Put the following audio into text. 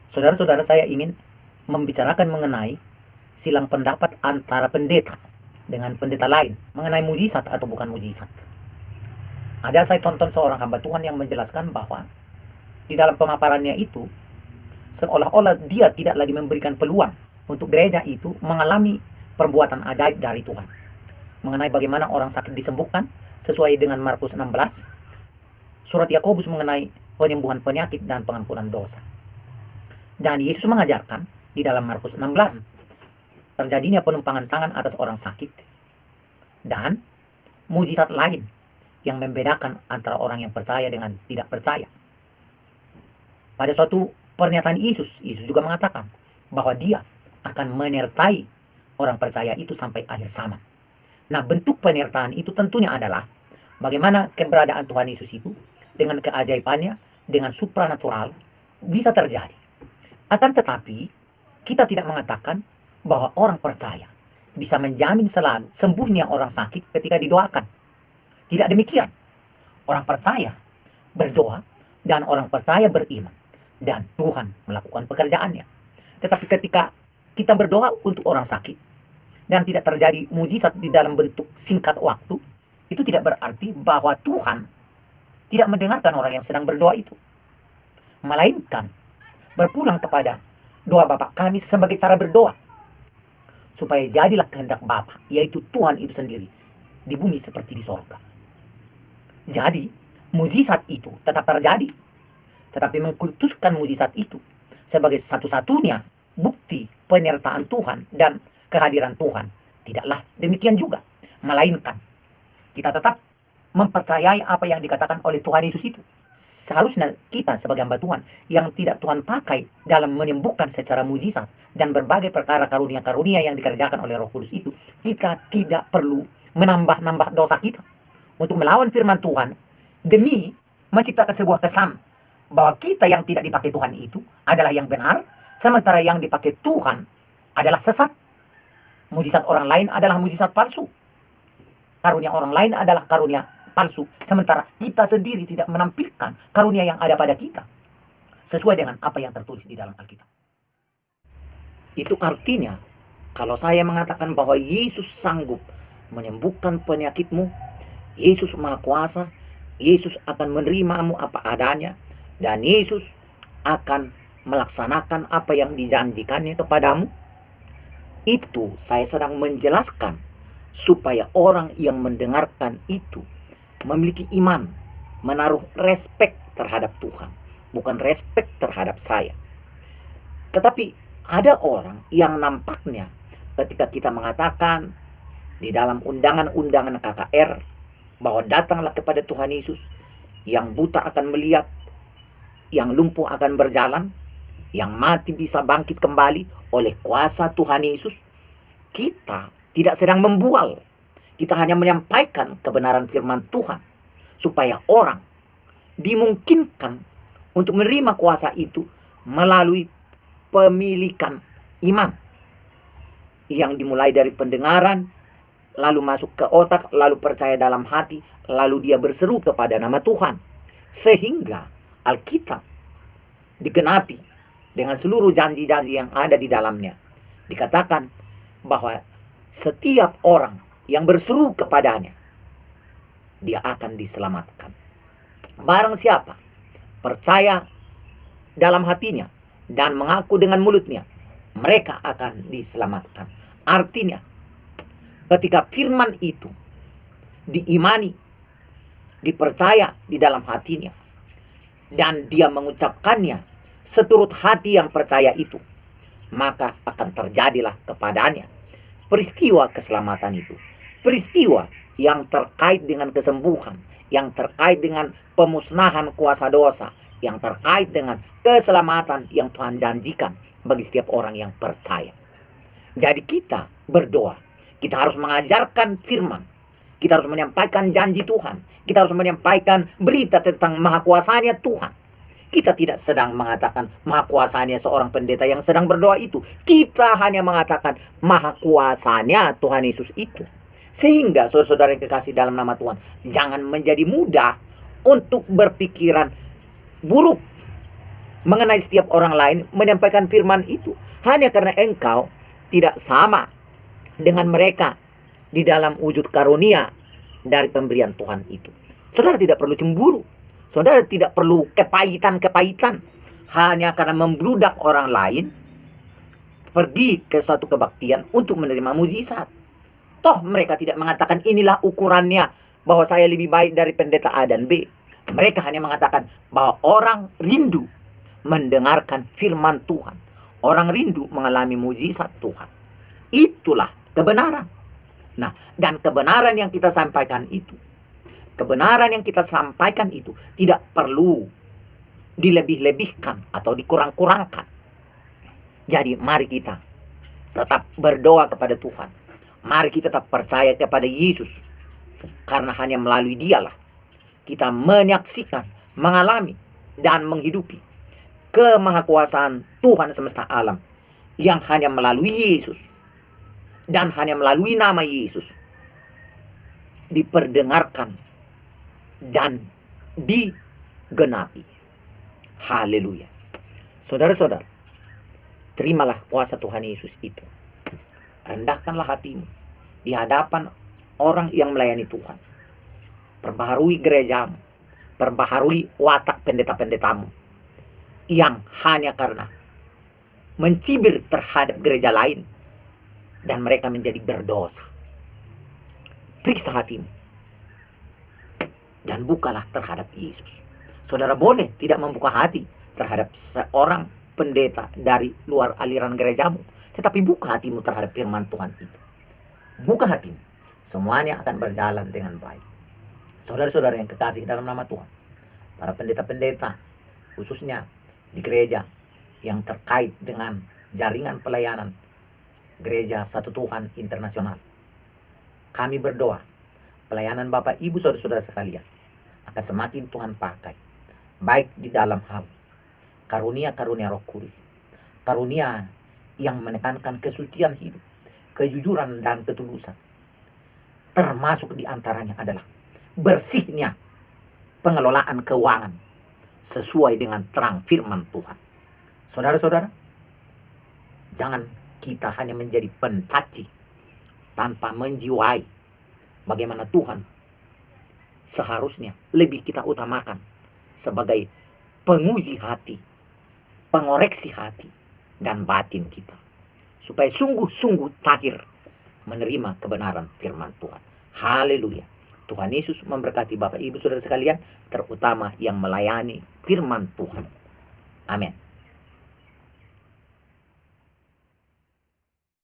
Saudara-saudara, saya ingin membicarakan mengenai silang pendapat antara pendeta dengan pendeta lain mengenai mujizat atau bukan mujizat. Ada saya tonton seorang hamba Tuhan yang menjelaskan bahwa di dalam pemaparannya itu seolah-olah dia tidak lagi memberikan peluang untuk gereja itu mengalami perbuatan ajaib dari Tuhan. Mengenai bagaimana orang sakit disembuhkan sesuai dengan Markus 16, surat Yakobus mengenai penyembuhan penyakit dan pengampunan dosa. Dan Yesus mengajarkan di dalam Markus 16 terjadinya penumpangan tangan atas orang sakit dan mujizat lain yang membedakan antara orang yang percaya dengan tidak percaya. Pada suatu pernyataan Yesus juga mengatakan bahwa dia akan menyertai orang percaya itu sampai akhir zaman. Nah, bentuk penyertaan itu tentunya adalah bagaimana keberadaan Tuhan Yesus itu dengan keajaibannya, dengan supranatural bisa terjadi. Akan tetapi, kita tidak mengatakan bahwa orang percaya bisa menjamin selalu sembuhnya orang sakit ketika didoakan. Tidak demikian. Orang percaya berdoa dan orang percaya beriman. Dan Tuhan melakukan pekerjaannya. Tetapi ketika kita berdoa untuk orang sakit dan tidak terjadi mujizat di dalam bentuk singkat waktu, itu tidak berarti bahwa Tuhan tidak mendengarkan orang yang sedang berdoa itu. Melainkan berpulang kepada doa Bapa kami sebagai cara berdoa. Supaya jadilah kehendak Bapa, yaitu Tuhan itu sendiri, di bumi seperti di sorga. Jadi, mujizat itu tetap terjadi. Tetapi mengkultuskan mujizat itu sebagai satu-satunya bukti penyertaan Tuhan dan kehadiran Tuhan, tidaklah demikian juga. Melainkan, kita tetap mempercayai apa yang dikatakan oleh Tuhan Yesus itu. Seharusnya kita sebagai hamba Tuhan yang tidak Tuhan pakai dalam menyembuhkan secara mujizat dan berbagai perkara karunia-karunia yang dikerjakan oleh Roh Kudus itu, kita tidak perlu menambah-nambah dosa kita untuk melawan firman Tuhan demi menciptakan sebuah kesan bahwa kita yang tidak dipakai Tuhan itu adalah yang benar, sementara yang dipakai Tuhan adalah sesat. Mujizat orang lain adalah mujizat palsu. Karunia orang lain adalah karunia palsu, sementara kita sendiri tidak menampilkan karunia yang ada pada kita sesuai dengan apa yang tertulis di dalam Alkitab. Itu artinya kalau saya mengatakan bahwa Yesus sanggup menyembuhkan penyakitmu, Yesus Maha Kuasa, Yesus akan menerimamu apa adanya, dan Yesus akan melaksanakan apa yang dijanjikannya kepadamu, itu saya sedang menjelaskan supaya orang yang mendengarkan itu memiliki iman, menaruh respek terhadap Tuhan, bukan respek terhadap saya. Tetapi ada orang yang nampaknya ketika kita mengatakan di dalam undangan-undangan KKR bahwa datanglah kepada Tuhan Yesus, yang buta akan melihat, yang lumpuh akan berjalan, yang mati bisa bangkit kembali oleh kuasa Tuhan Yesus, kita tidak sedang membual. Kita hanya menyampaikan kebenaran firman Tuhan supaya orang dimungkinkan untuk menerima kuasa itu melalui pemilikan iman yang dimulai dari pendengaran, lalu masuk ke otak, lalu percaya dalam hati, lalu dia berseru kepada nama Tuhan. Sehingga Alkitab digenapi dengan seluruh janji-janji yang ada di dalamnya. Dikatakan bahwa setiap orang yang berseru kepadanya, dia akan diselamatkan. Barang siapa percaya dalam hatinya dan mengaku dengan mulutnya, mereka akan diselamatkan. Artinya, ketika firman itu diimani, dipercaya di dalam hatinya, dan dia mengucapkannya seturut hati yang percaya itu, maka akan terjadilah kepadanya peristiwa keselamatan itu. Peristiwa yang terkait dengan kesembuhan, yang terkait dengan pemusnahan kuasa dosa, yang terkait dengan keselamatan yang Tuhan janjikan bagi setiap orang yang percaya. Jadi kita berdoa, kita harus mengajarkan firman, kita harus menyampaikan janji Tuhan, kita harus menyampaikan berita tentang maha kuasanya Tuhan. Kita tidak sedang mengatakan maha kuasanya seorang pendeta yang sedang berdoa itu. Kita hanya mengatakan maha kuasanya Tuhan Yesus itu. Sehingga saudara-saudara yang kekasih dalam nama Tuhan, jangan menjadi mudah untuk berpikiran buruk mengenai setiap orang lain menyampaikan firman itu hanya karena engkau tidak sama dengan mereka di dalam wujud karunia dari pemberian Tuhan itu. Saudara tidak perlu cemburu. Saudara tidak perlu kepahitan-kepahitan hanya karena membludak orang lain pergi ke suatu kebaktian untuk menerima mujizat. Toh mereka tidak mengatakan inilah ukurannya bahwa saya lebih baik dari pendeta A dan B. Mereka hanya mengatakan bahwa orang rindu mendengarkan firman Tuhan. Orang rindu mengalami mujizat Tuhan. Itulah kebenaran. Nah, dan kebenaran yang kita sampaikan itu, tidak perlu dilebih-lebihkan atau dikurang-kurangkan. Jadi mari kita tetap berdoa kepada Tuhan. Mari kita tetap percaya kepada Yesus. Karena hanya melalui Dialah kita menyaksikan, mengalami, dan menghidupi kemahakuasaan Tuhan semesta alam. Yang hanya melalui Yesus dan hanya melalui nama Yesus diperdengarkan dan digenapi. Haleluya. Saudara-saudara, terimalah kuasa Tuhan Yesus itu. Rendahkanlah hatimu di hadapan orang yang melayani Tuhan. Perbaharui gerejamu, perbaharui watak pendeta-pendetamu yang hanya karena mencibir terhadap gereja lain dan mereka menjadi berdosa. Periksa hatimu dan bukalah terhadap Yesus. Saudara boleh tidak membuka hati terhadap seorang pendeta dari luar aliran gerejamu, tetapi buka hatimu terhadap firman Tuhan itu. Buka hatimu, semuanya akan berjalan dengan baik. Saudara-saudara yang kekasih dalam nama Tuhan, para pendeta-pendeta khususnya di gereja yang terkait dengan jaringan pelayanan Gereja Satu Tuhan Internasional, kami berdoa pelayanan Bapak Ibu saudara-saudara sekalian akan semakin Tuhan pakai, baik di dalam hal karunia-karunia Roh Kudus, karunia yang menekankan kesucian hidup, kejujuran dan ketulusan. Termasuk di antaranya adalah bersihnya pengelolaan keuangan sesuai dengan terang firman Tuhan. Saudara-saudara, jangan kita hanya menjadi pencaci tanpa menjiwai bagaimana Tuhan seharusnya lebih kita utamakan sebagai penguji hati, pengoreksi hati dan batin kita, supaya sungguh-sungguh tahir menerima kebenaran firman Tuhan. Haleluya. Tuhan Yesus memberkati Bapak Ibu saudara sekalian, terutama yang melayani firman Tuhan. Amin.